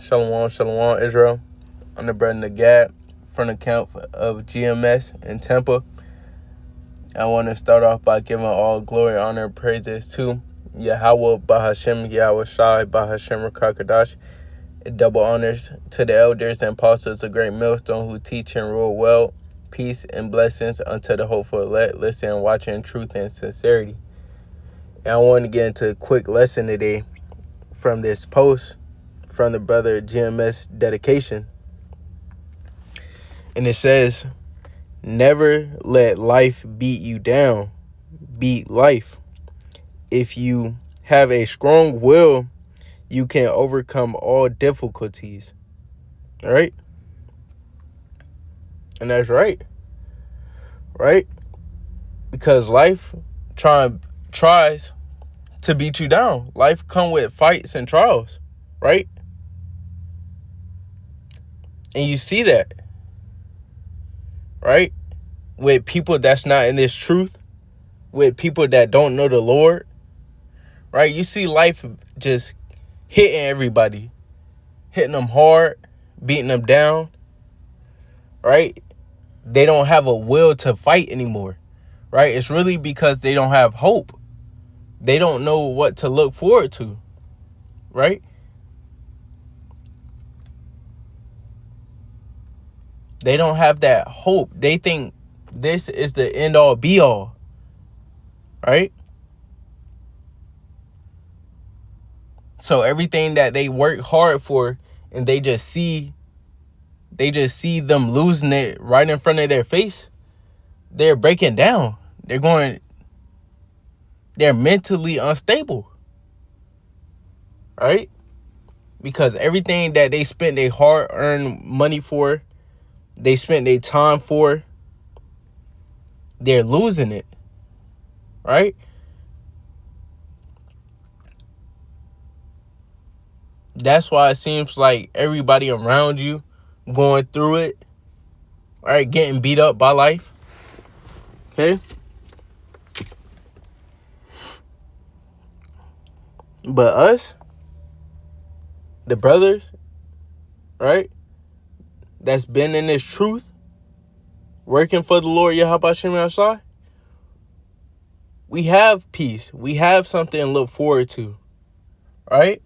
Shalom, shalom, Israel. I'm the brother Nagad from the camp of GMS in Tampa. I want to start off by giving all glory, honor, and praises to Yahweh Bahashem, Yahweh Shai, Bahashem Rakakadash. Double honors to the elders and apostles of Great Millstone who teach and rule well. Peace and blessings unto the hopeful elect, listen, watching in truth and sincerity. And I want to get into a quick lesson today from this post from the brother GMS dedication. And it says, never let life beat you down. Beat life. If you have a strong will, you can overcome all difficulties. All right? And that's right. Right? Because life tries to beat you down. Life come with fights and trials. Right? And you see that, right? With people that's not in this truth, with people that don't know the Lord, right? You see life just hitting everybody, hitting them hard, beating them down, right? They don't have a will to fight anymore, right? It's really because they don't have hope. They don't know what to look forward to, right? They don't have that hope. They think this is the end all be all. Right? So everything that they work hard for and they just see them losing it right in front of their face, they're breaking down. They're mentally unstable. Right? Because everything that they spent their hard-earned money for, they spent their time for, they're losing it, right? That's why it seems like everybody around you going through it, right? Getting beat up by life, okay? But us, the brothers, right? That's been in this truth, working for the Lord Yahweh Shem Yahshai, we have peace. We have something to look forward to, right?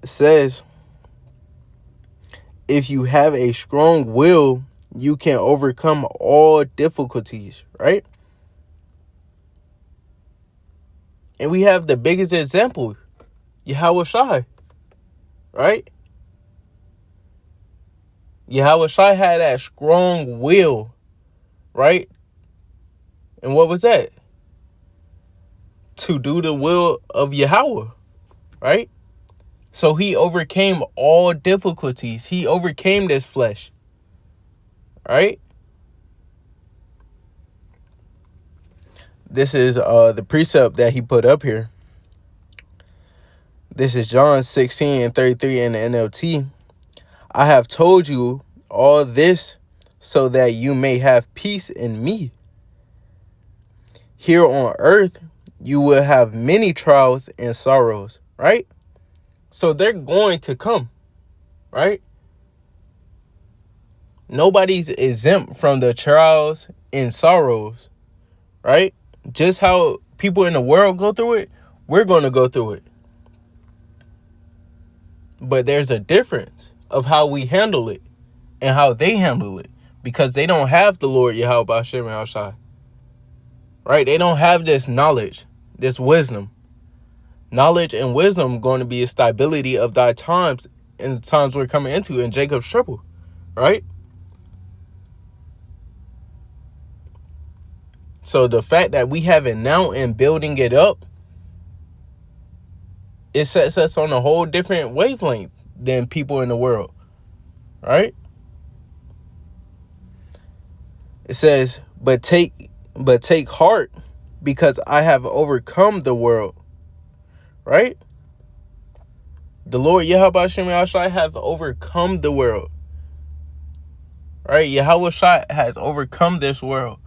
It says, if you have a strong will, you can overcome all difficulties, right? And we have the biggest example, Yahweh Shai, right? Yahweh Shai had that strong will, right? And what was that? To do the will of Yahweh, right? So he overcame all difficulties. He overcame this flesh, right? This is the precept that he put up here. This is John 16:33 in the NLT. I have told you all this so that you may have peace in me. Here on earth, you will have many trials and sorrows, right? So they're going to come, right? Nobody's exempt from the trials and sorrows, right? Just how people in the world go through it, we're going to go through it. But there's a difference of how we handle it and how they handle it, because they don't have the Lord Yahweh Hashem Shai, right? They don't have this knowledge, this wisdom. Knowledge and wisdom going to be a stability of thy times in the times we're coming into in Jacob's trouble, right? So the fact that we have it now and building it up, it sets us on a whole different wavelength than people in the world, right? It says, but take heart, because I have overcome the world, right? The Lord Yahweh Shem Yahshai have overcome the world, right? Yahweh Shai has overcome this world.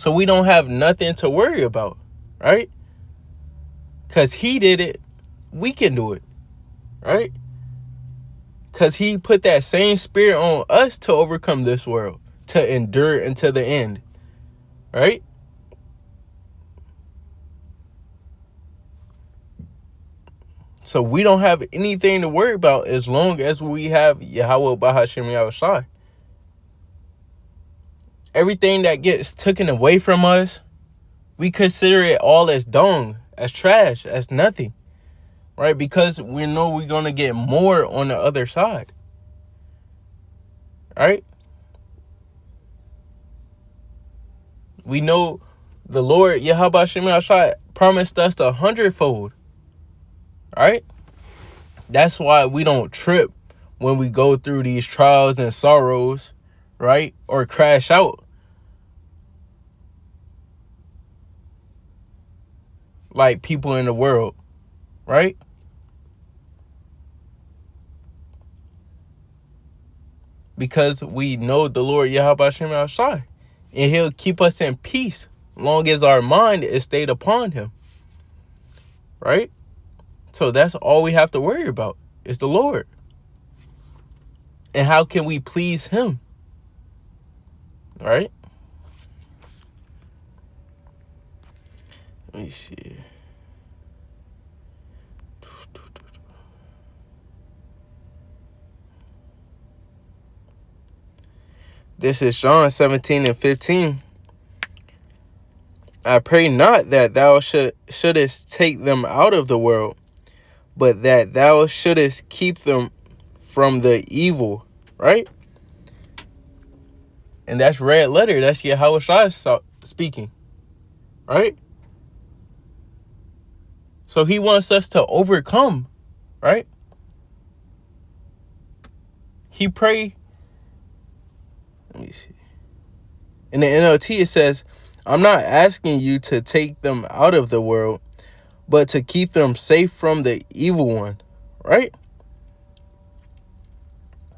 So we don't have nothing to worry about, right? Because he did it, we can do it, right? Because he put that same spirit on us to overcome this world, to endure until the end, right? So we don't have anything to worry about as long as we have Yahweh Bahashim Yahushai. Everything that gets taken away from us, we consider it all as dung, as trash, as nothing, right? Because we know we're going to get more on the other side, right? We know the Lord, Yahweh Hashem Yahushua, promised us 100-fold, right? That's why we don't trip when we go through these trials and sorrows, right? Or crash out. Like people in the world, right? Because we know the Lord Yahweh Hashem Yahushua, and he'll keep us in peace long as our mind is stayed upon him, right? So that's all we have to worry about is the Lord. And how can we please him, right? Let me see. This is John 17:15. I pray not that thou shouldest take them out of the world, but that thou shouldest keep them from the evil, right? And that's red letter. That's Yahweh speaking, right? So he wants us to overcome, right? He pray. Let me see. In the NLT, it says, I'm not asking you to take them out of the world, but to keep them safe from the evil one, right?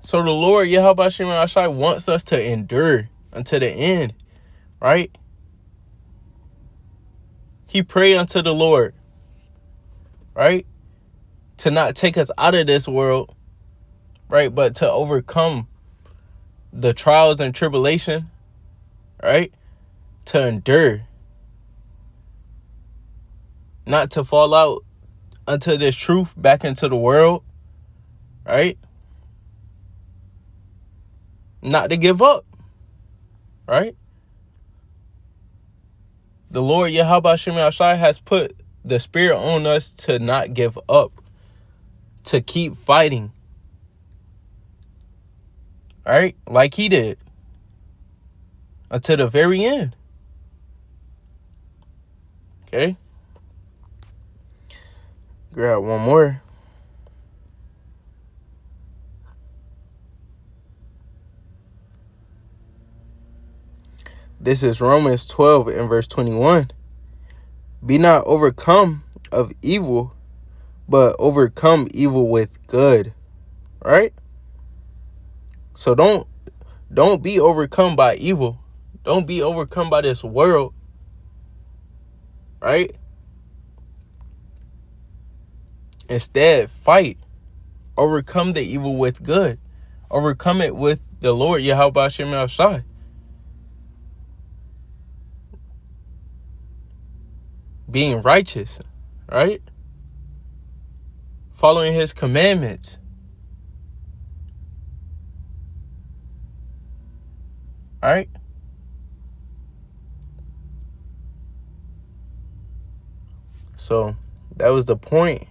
So the Lord, Yahweh Hashem Yahushua, wants us to endure until the end, right? He prayed unto the Lord, right? To not take us out of this world, right? But to overcome the trials and tribulation, right? To endure. Not to fall out unto this truth back into the world, right? Not to give up, right? The Lord Yahweh Hashem Yahushua has put the spirit on us to not give up, to keep fighting, right? Like he did until the very end. Okay. Grab one more. This is Romans 12 and verse 21. Be not overcome of evil, but overcome evil with good, right? So don't be overcome by evil. Don't be overcome by this world, right? Instead, fight. Overcome the evil with good. Overcome it with the Lord Yahweh Hashem Yahushua. Being righteous, right? Following his commandments. All right? So that was the point